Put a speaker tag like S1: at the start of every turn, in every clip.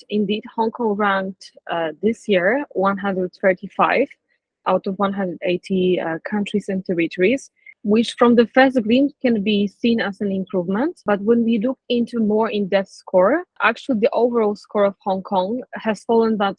S1: Indeed, Hong Kong ranked this year 135 out of 180 countries and territories, which from the first glimpse can be seen as an improvement. But when we look into more in-depth score, actually the overall score of Hong Kong has fallen by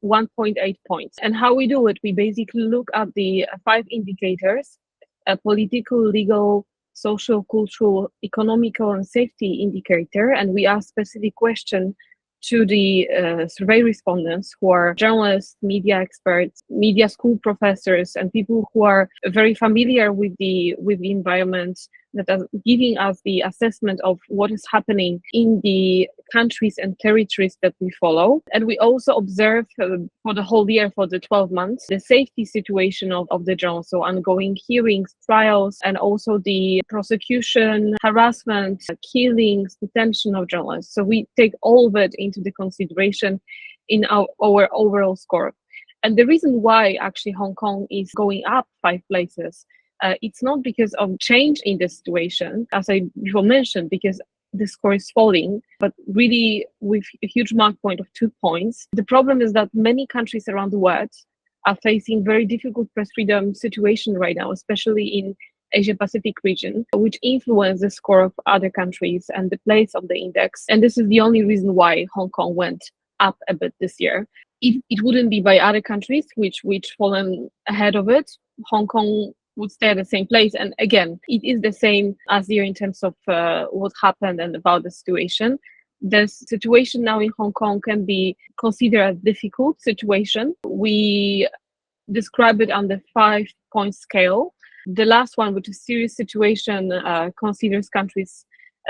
S1: 1.8 points. And how we do it, we basically look at the 5 indicators: a political, legal, social, cultural, economical, and safety indicator, and we ask specific questions to the survey respondents, who are journalists, media experts, media school professors, and people who are very familiar with the environment, that are giving us the assessment of what is happening in the countries and territories that we follow. And we also observe for the whole year, for the 12 months, the safety situation of the journalists, so ongoing hearings, trials, and also the prosecution, harassment, killings, detention of journalists. So we take all of it into the consideration in our overall score. And the reason why actually Hong Kong is going up 5 places, it's not because of change in the situation, as I before mentioned, because the score is falling, but really with a huge mark point of 2 points. The problem is that many countries around the world are facing very difficult press freedom situation right now, especially in Asia Pacific region, which influence the score of other countries and the place of the index. And this is the only reason why Hong Kong went up a bit this year. If it wouldn't be by other countries which fallen ahead of it, Hong Kong would stay at the same place. And again, it is the same as here in terms of what happened and about the situation. The situation now in Hong Kong can be considered a difficult situation. We describe it on the 5-point scale. The last one, which is serious situation, considers countries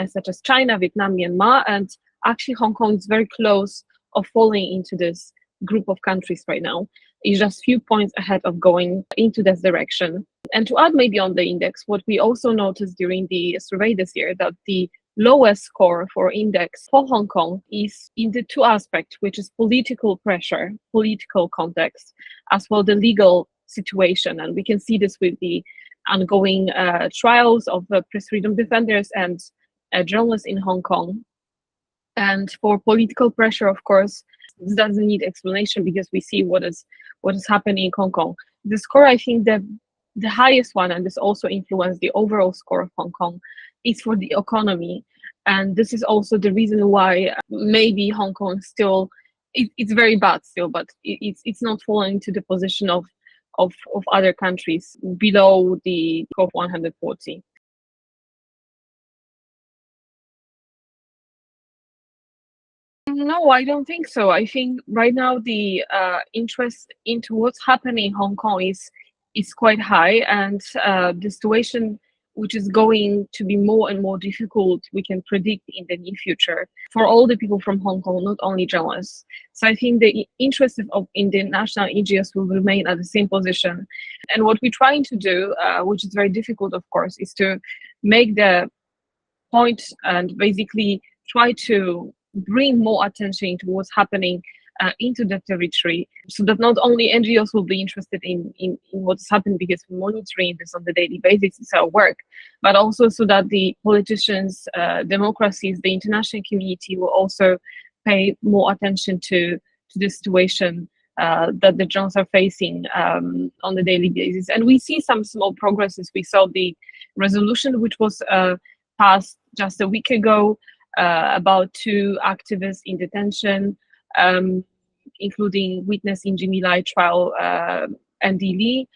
S1: such as China, Vietnam, Myanmar, and actually Hong Kong is very close of falling into this group of countries right now. It's just few points ahead of going into this direction. And to add maybe on the index, what we also noticed during the survey this year, that the lowest score for index for Hong Kong is in the 2 aspects, which is political pressure, political context, as well the legal situation. And we can see this with the ongoing trials of press freedom defenders and journalists in Hong Kong. And for political pressure, of course, this doesn't need explanation because we see what is happening in Hong Kong. The score, I think that the highest one, and this also influenced the overall score of Hong Kong, is for the economy. And this is also the reason why maybe Hong Kong still, it's very bad still, but it's not falling to the position of other countries below the score of 140. No, I don't think so. I think right now the interest into what's happening in Hong Kong is quite high, and the situation, which is going to be more and more difficult, we can predict in the near future for all the people from Hong Kong, not only journalists. So I think the interest of international NGOs will remain at the same position. And what we're trying to do, which is very difficult, of course, is to make the point and basically try to bring more attention to what's happening into the territory, so that not only NGOs will be interested in what's happened because we're monitoring this on the daily basis, it's our work, but also so that the politicians, democracies, the international community will also pay more attention to the situation that the journalists are facing on the daily basis. And we see some small progresses. We saw the resolution which was passed just a week ago about 2 activists in detention, including witness in Jimmy Lai trial, Andy Lee,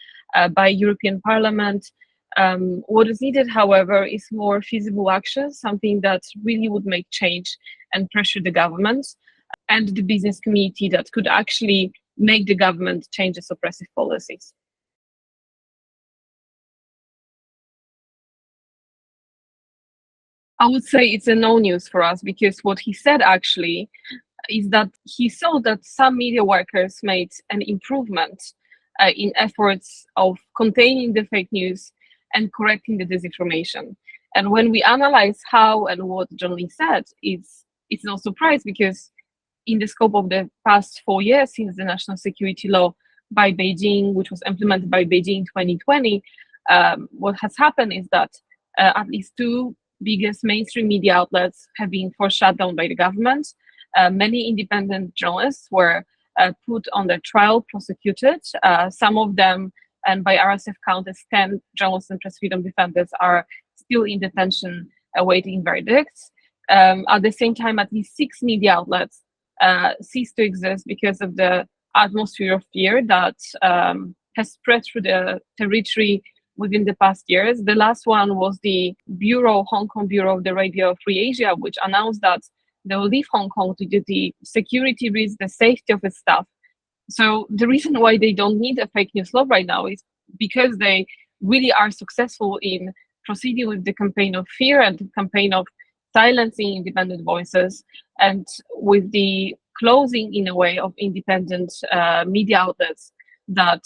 S1: by European Parliament. What is needed, however, is more feasible action, something that really would make change and pressure the government and the business community that could actually make the government change its oppressive policies. I would say it's a no news for us, because what he said actually is that he saw that some media workers made an improvement in efforts of containing the fake news and correcting the disinformation. And when we analyze how and what John Lee said, it's no surprise, because in the scope of the past 4 years since the national security law by Beijing, which was implemented by Beijing in 2020, what has happened is that at least 2 biggest mainstream media outlets have been forced shut down by the government. many independent journalists were put on the trial, prosecuted. Some of them, and by RSF count, as 10 journalists and press freedom defenders are still in detention awaiting verdicts. At the same time, at least 6 media outlets ceased to exist because of the atmosphere of fear that has spread through the territory within the past years. The last one was the Hong Kong Bureau of the Radio Free Asia, which announced that they will leave Hong Kong due to the security risk, the safety of its staff. So the reason why they don't need a fake news law right now is because they really are successful in proceeding with the campaign of fear and the campaign of silencing independent voices, and with the closing, in a way, of independent media outlets that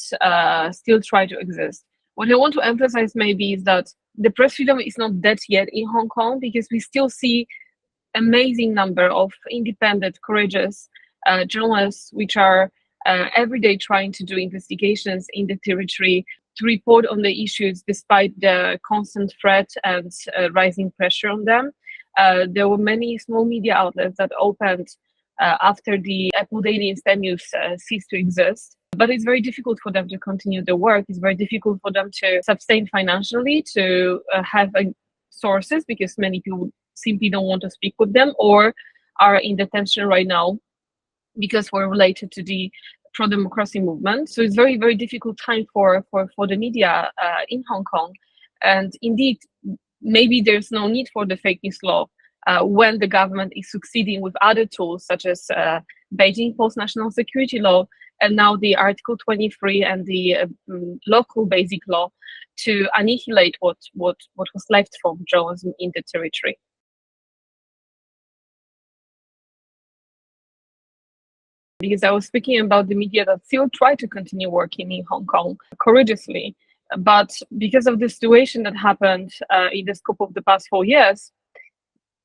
S1: still try to exist. What I want to emphasize maybe is that the press freedom is not dead yet in Hong Kong, because we still see amazing number of independent, courageous journalists which are every day trying to do investigations in the territory, to report on the issues despite the constant threat and rising pressure on them. There were many small media outlets that opened after the Apple Daily and Stan News ceased to exist. But it's very difficult for them to continue their work. It's very difficult for them to sustain financially, to have sources, because many people simply don't want to speak with them or are in detention right now because we're related to the pro-democracy movement. So it's very, very difficult time for the media in Hong Kong. And indeed, maybe there's no need for the fake news law when the government is succeeding with other tools, such as Beijing post-national security law, and now the Article 23 and the local basic law, to annihilate what was left from journalism in the territory. Because I was speaking about the media that still try to continue working in Hong Kong courageously, but because of the situation that happened in the scope of the past 4 years,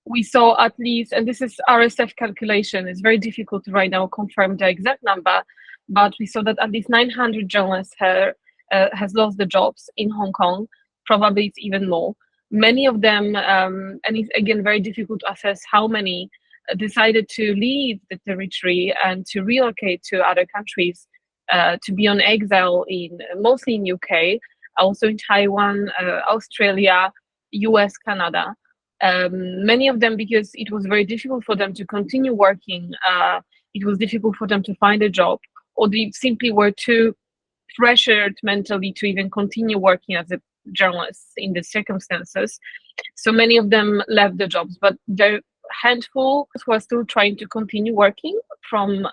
S1: we saw at least, and this is RSF calculation, it's very difficult to right now confirm the exact number, but we saw that at least 900 journalists has lost their jobs in Hong Kong. Probably it's even more. Many of them, and it's again very difficult to assess how many, decided to leave the territory and to relocate to other countries, to be on exile mostly in UK, also in Taiwan, Australia, US, Canada. Many of them because it was very difficult for them to continue working. It was difficult for them to find a job, or they simply were too pressured mentally to even continue working as a journalist in the circumstances. So many of them left the jobs, but there are handful who are still trying to continue working from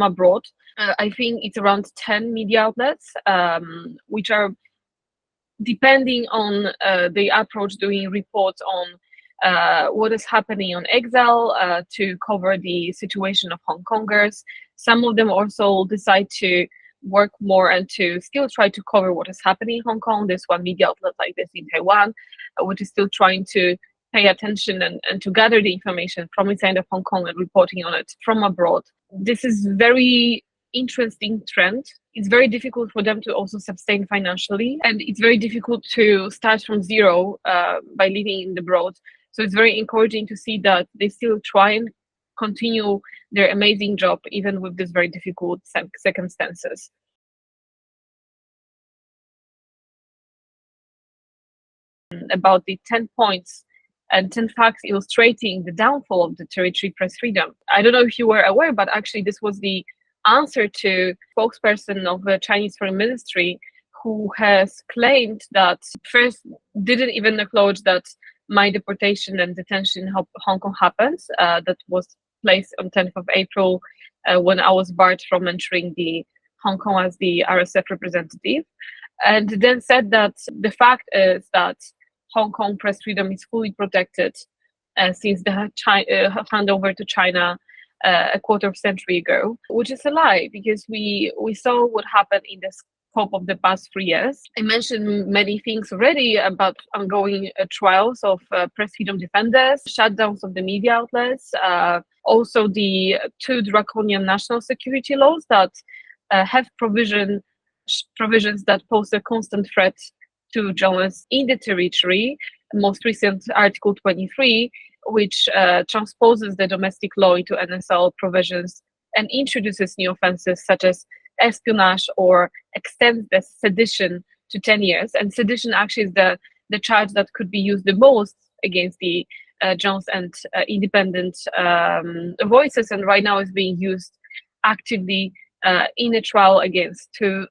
S1: abroad. I think it's around 10 media outlets, which are, depending on the approach, doing reports on what is happening on exile, to cover the situation of Hong Kongers. Some of them also decide to work more and to still try to cover what is happening in Hong Kong. There's one media outlet like this in Taiwan, which is still trying to pay attention and to gather the information from inside of Hong Kong and reporting on it from abroad. This is very interesting trend. It's very difficult for them to also sustain financially, and it's very difficult to start from zero by living in the abroad. So it's very encouraging to see that they still try and continue their amazing job even with these very difficult circumstances. About the 10 points and 10 facts illustrating the downfall of the territory press freedom. I don't know if you were aware, but actually this was the answer to spokesperson of the Chinese Foreign Ministry, who has claimed that first didn't even acknowledge that my deportation and detention in Hong Kong happened. That was placed on 10th of April when I was barred from entering the Hong Kong as the RSF representative, and then said that the fact is that Hong Kong press freedom is fully protected since the handover to China a quarter of a century ago, which is a lie, because we saw what happened in the scope of the past 3 years. I mentioned many things already about ongoing trials of press freedom defenders, shutdowns of the media outlets, also the 2 draconian national security laws that have provisions that pose a constant threat to journalists in the territory. Most recent Article 23, which transposes the domestic law into NSL provisions and introduces new offenses such as espionage or extends the sedition to 10 years. And sedition actually is the charge that could be used the most against the journalists and independent voices, and right now is being used actively in a trial against two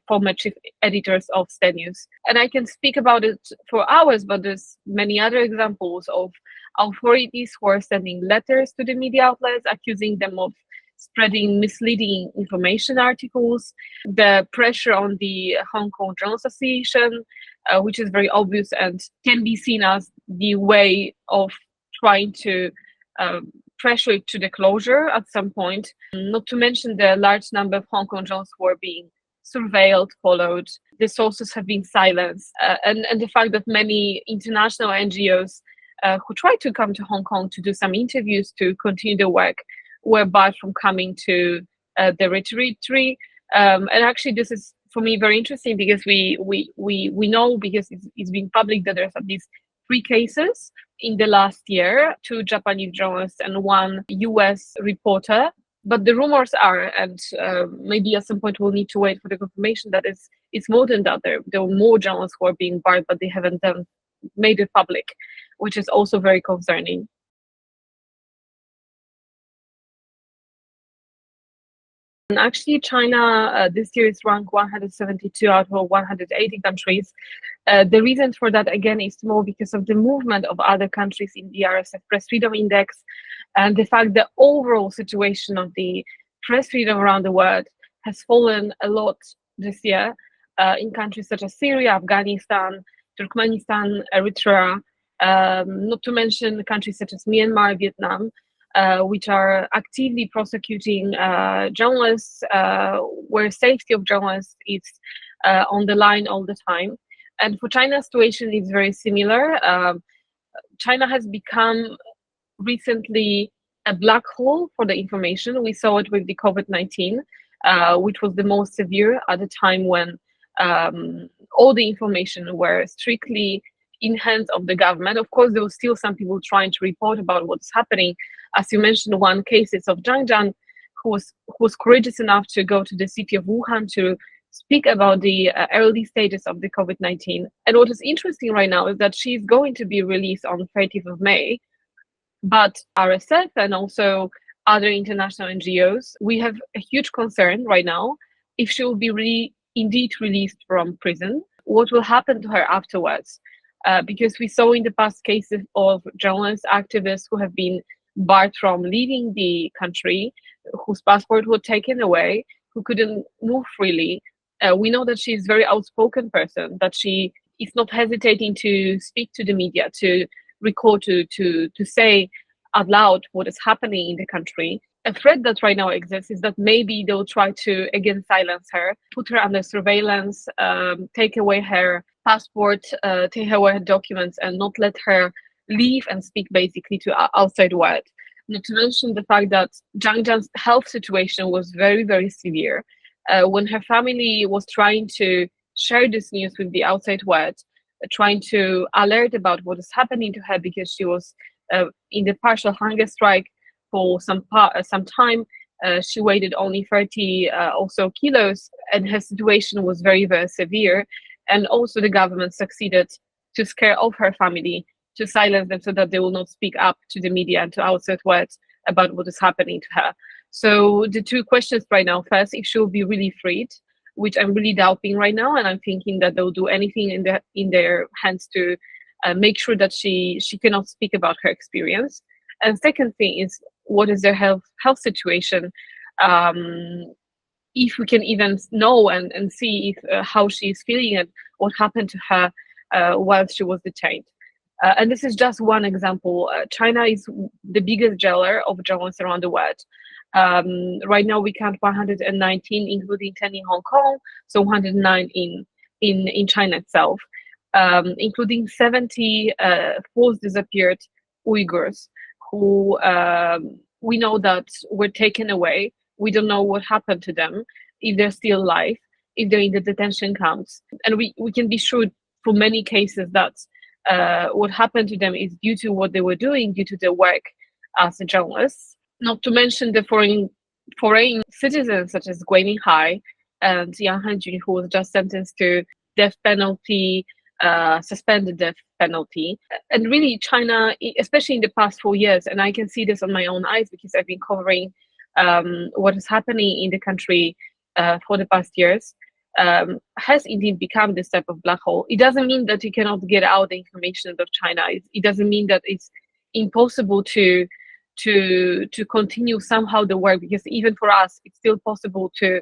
S1: former chief editors of Stan News. And I can speak about it for hours, but there's many other examples of authorities who are sending letters to the media outlets accusing them of spreading misleading information articles, the pressure on the Hong Kong Journalists Association, which is very obvious and can be seen as the way of trying to pressure it to the closure at some point. Not to mention the large number of Hong Kong journalists who are being surveilled, followed. The sources have been silenced, and the fact that many international NGOs who tried to come to Hong Kong to do some interviews to continue their work were barred from coming to the territory. And actually, this is for me very interesting because we know, because it's been public, that there's at least 3 cases in the last year, 2 Japanese journalists and 1 US reporter. But the rumors are, and maybe at some point we'll need to wait for the confirmation, that it's more than that. There are more journalists who are being barred, but they haven't made it public, which is also very concerning. And actually, China this year is ranked 172 out of 180 countries. The reason for that, again, is more because of the movement of other countries in the RSF Press Freedom Index, and the fact that the overall situation of the press freedom around the world has fallen a lot this year in countries such as Syria, Afghanistan, Turkmenistan, Eritrea, not to mention countries such as Myanmar, Vietnam, which are actively prosecuting journalists, where safety of journalists is on the line all the time. And for China's situation, it's very similar. China has become recently a black hole for the information. We saw it with the COVID-19, which was the most severe at the time when all the information were strictly in hands of the government. Of course, there were still some people trying to report about what's happening. As you mentioned, one case is of Zhang Zhan, who was courageous enough to go to the city of Wuhan to speak about the early stages of the COVID-19. And what is interesting right now is that she's going to be released on 30th of May, but RSF and also other international NGOs, we have a huge concern right now if she will be indeed released from prison. What will happen to her afterwards? Because we saw in the past cases of journalists, activists who have been barred from leaving the country, whose passport was taken away, who couldn't move freely. We know that she's a very outspoken person, that she is not hesitating to speak to the media, to record, to say out loud what is happening in the country. A threat that right now exists is that maybe they'll try to again silence her, put her under surveillance, take away her passport, take away her documents, and not let her leave and speak basically to outside world. Not to mention the fact that Zhang Zhan's health situation was very, very severe. When her family was trying to share this news with the outside world, trying to alert about what is happening to her, because she was in the partial hunger strike for some time. She weighed only 30 or so kilos, and her situation was very, very severe. And also the government succeeded to scare off her family, to silence them so that they will not speak up to the media and to outside world about what is happening to her. So the 2 questions right now: first, if she will be really freed, which I'm really doubting right now, and I'm thinking that they'll do anything in their hands to make sure that she cannot speak about her experience. And second thing is, what is their health situation? If we can even know and see if, how she is feeling and what happened to her while she was detained. And this is just one example. China is the biggest jailer of journalists around the world. Right now we count 119, including 10 in Hong Kong, so 109 in China itself, including 70 forced disappeared Uyghurs who we know that were taken away. We don't know what happened to them, if they're still alive, if they're in the detention camps. And we can be sure for many cases that what happened to them is due to what they were doing, due to their work as journalists. Not to mention the foreign citizens such as Gui Minhai and Yang Hanjun, who was just sentenced to death penalty, suspended death penalty. And really China, especially in the past 4 years, and I can see this on my own eyes because I've been covering what is happening in the country for the past years, has indeed become this type of black hole. It doesn't mean that you cannot get out the information of China. It doesn't mean that it's impossible to continue somehow the work, because even for us, it's still possible to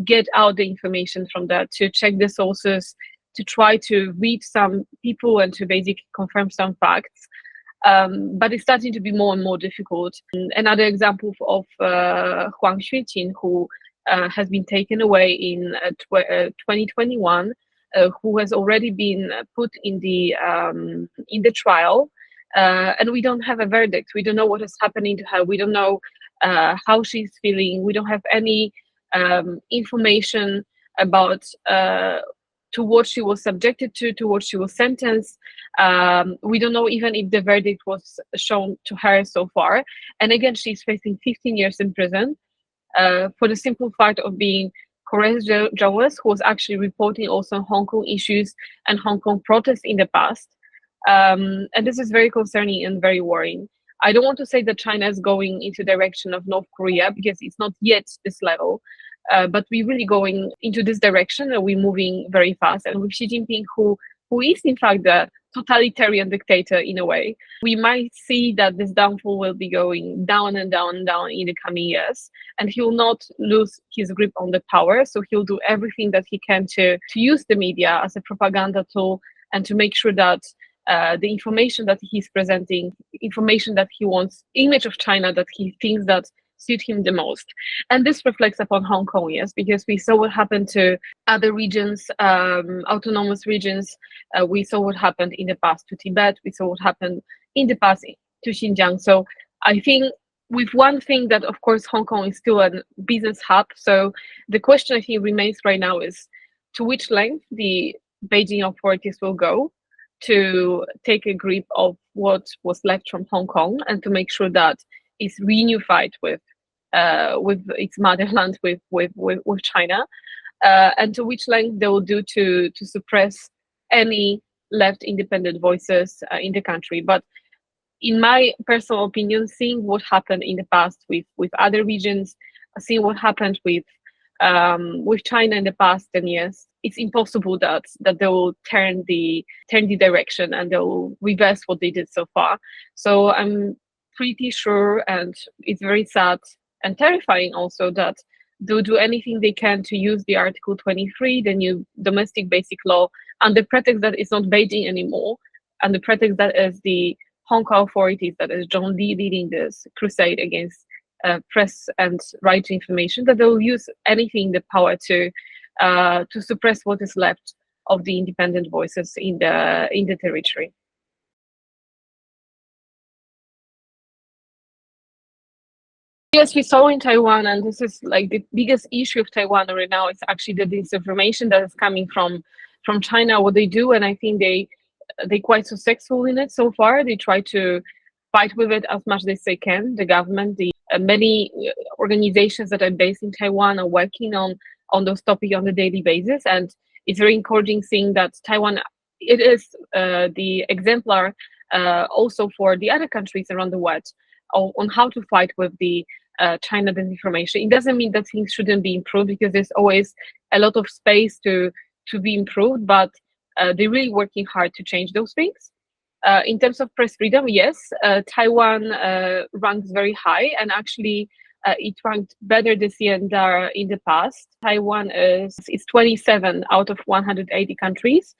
S1: get out the information from that, to check the sources, to try to read some people and to basically confirm some facts. But it's starting to be more and more difficult. Another example of Huang Xueqin, who has been taken away in 2021, who has already been put in the trial, and we don't have a verdict. We don't know what is happening to her. We don't know how she's feeling. We don't have any information about to what she was subjected to what she was sentenced. We don't know even if the verdict was shown to her so far. And again, she's facing 15 years in prison for the simple fact of being courageous journalist who was actually reporting also Hong Kong issues and Hong Kong protests in the past. And this is very concerning and very worrying. I don't want to say that China is going into the direction of North Korea, because it's not yet this level. But we're really going into this direction, and we're moving very fast. And with Xi Jinping, who is in fact the totalitarian dictator in a way, we might see that this downfall will be going down and down and down in the coming years. And he will not lose his grip on the power. So he'll do everything that he can to use the media as a propaganda tool, and to make sure that the information that he's presenting, information that he wants, image of China that he thinks that suit him the most. And this reflects upon Hong Kong, yes, because we saw what happened to other regions, autonomous regions. We saw what happened in the past to Tibet. We saw what happened in the past to Xinjiang. So I think with one thing that, of course, Hong Kong is still a business hub. So the question I think remains right now is to which length the Beijing authorities will go to take a grip of what was left from Hong Kong, and to make sure that it's reunified with its motherland, with China, and to which length they will do to suppress any left independent voices in the country. But in my personal opinion, seeing what happened in the past with other regions, seeing what happened with China in the past 10 years, it's impossible that they will turn the direction and they will reverse what they did so far. So I'm pretty sure, and it's very sad and terrifying also, that they'll do anything they can to use the Article 23, the new domestic basic law, under pretext that it's not Beijing anymore, and the pretext that is the Hong Kong authorities, that is John Lee leading this crusade against press and right to information, that they'll use anything in the power to suppress what is left of the independent voices in the territory. Yes, we saw in Taiwan, and this is like the biggest issue of Taiwan right now, is actually the disinformation that is coming from China, what they do, and I think they quite successful in it so far. They try to fight with it as much as they can. The government, the many organizations that are based in Taiwan are working on those topics on a daily basis, and it's very encouraging seeing that Taiwan, it is the exemplar also for the other countries around the world on how to fight with the China disinformation. It doesn't mean that things shouldn't be improved, because there's always a lot of space to be improved, but they're really working hard to change those things. In terms of press freedom, yes, Taiwan ranks very high, and actually it ranked better this year than in the past. Taiwan is 27 out of 180 countries,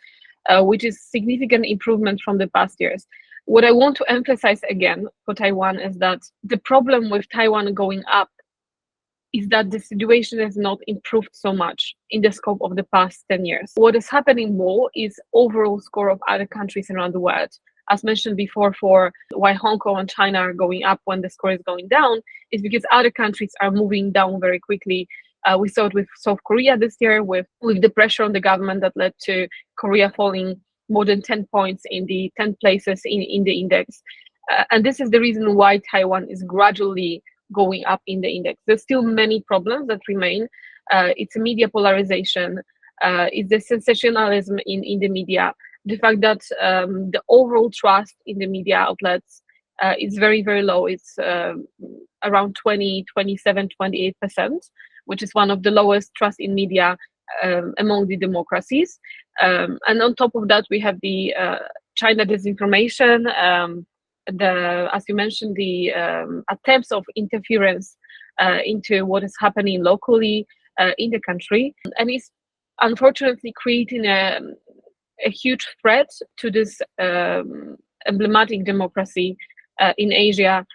S1: which is significant improvement from the past years. What I want to emphasize again for Taiwan is that the problem with Taiwan going up is that the situation has not improved so much in the scope of the past 10 years. What is happening more is overall score of other countries around the world. As mentioned before, for why Hong Kong and China are going up when the score is going down, is because other countries are moving down very quickly. We saw it with South Korea this year, with the pressure on the government that led to Korea falling more than 10 points in the 10 places in the index. And this is the reason why Taiwan is gradually going up in the index. There's still many problems that remain. It's media polarization, it's the sensationalism in the media, the fact that the overall trust in the media outlets is very, very low. It's around 20, 27, 28%, which is one of the lowest trust in media among the democracies. And on top of that, we have the China disinformation, as you mentioned, the attempts of interference into what is happening locally in the country. And it's unfortunately creating a huge threat to this emblematic democracy in Asia,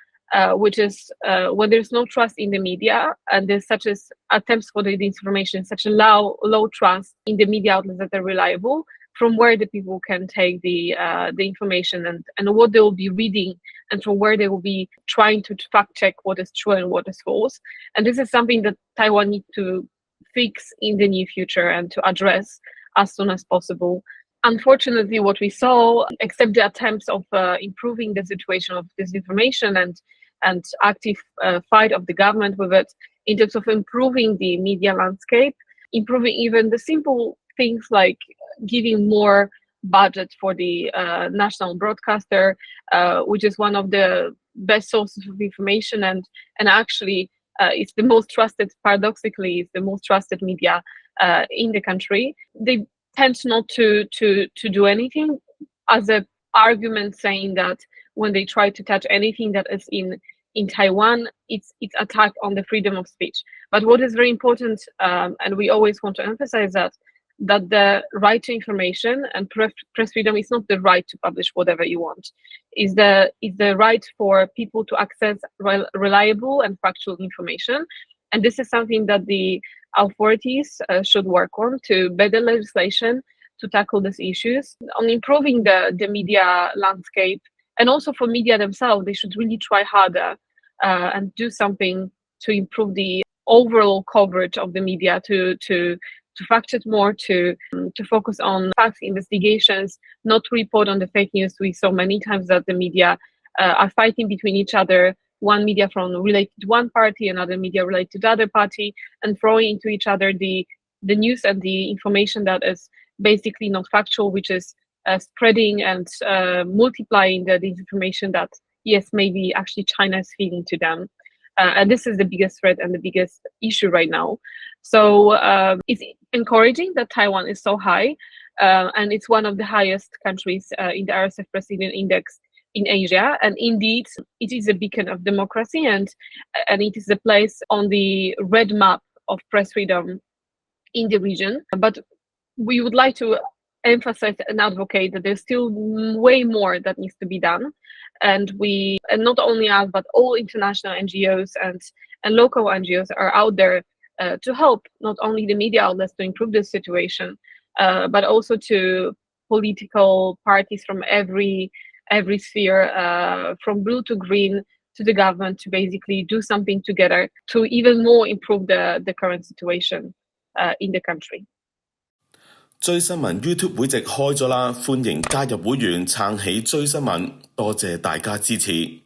S1: which is when there's no trust in the media and there's such as attempts for the disinformation, such a low trust in the media outlets that are reliable, from where the people can take the information and what they will be reading, and from where they will be trying to fact check what is true and what is false. And this is something that Taiwan needs to fix in the near future and to address as soon as possible. Unfortunately, what we saw, except the attempts of improving the situation of disinformation and active fight of the government with it, in terms of improving the media landscape, improving even the simple things like giving more budget for the national broadcaster, which is one of the best sources of information and actually it's the most trusted, paradoxically, it's the most trusted media in the country. They tend not to do anything as an argument, saying that when they try to touch anything that is in Taiwan, it's attack on the freedom of speech. But what is very important, and we always want to emphasize that the right to information and press freedom is not the right to publish whatever you want. Is the right for people to access reliable and factual information. And this is something that the authorities should work on, to better legislation to tackle these issues, on improving the media landscape. And also for media themselves, they should really try harder and do something to improve the overall coverage of the media, to fact check more, to focus on facts, investigations, not to report on the fake news. We saw many times that the media are fighting between each other, one media from related to one party, another media related to the other party, and throwing into each other the news and the information that is basically not factual, which is spreading and multiplying the disinformation that, yes, maybe actually China is feeding to them. And this is the biggest threat and the biggest issue right now. So it's encouraging that Taiwan is so high, and it's one of the highest countries in the RSF President Index in Asia. And indeed, it is a beacon of democracy, and it is a place on the red map of press freedom in the region. But we would like to emphasize and advocate that there's still way more that needs to be done. And not only us, but all international NGOs and local NGOs are out there to help not only the media outlets to improve this situation, but also to political parties from every sphere, from blue to green to the government, to basically do something together to even more improve the current situation in the country.
S2: 追新聞 YouTube 會籍開咗啦，歡迎加入會員撐起追新聞，多謝大家支持。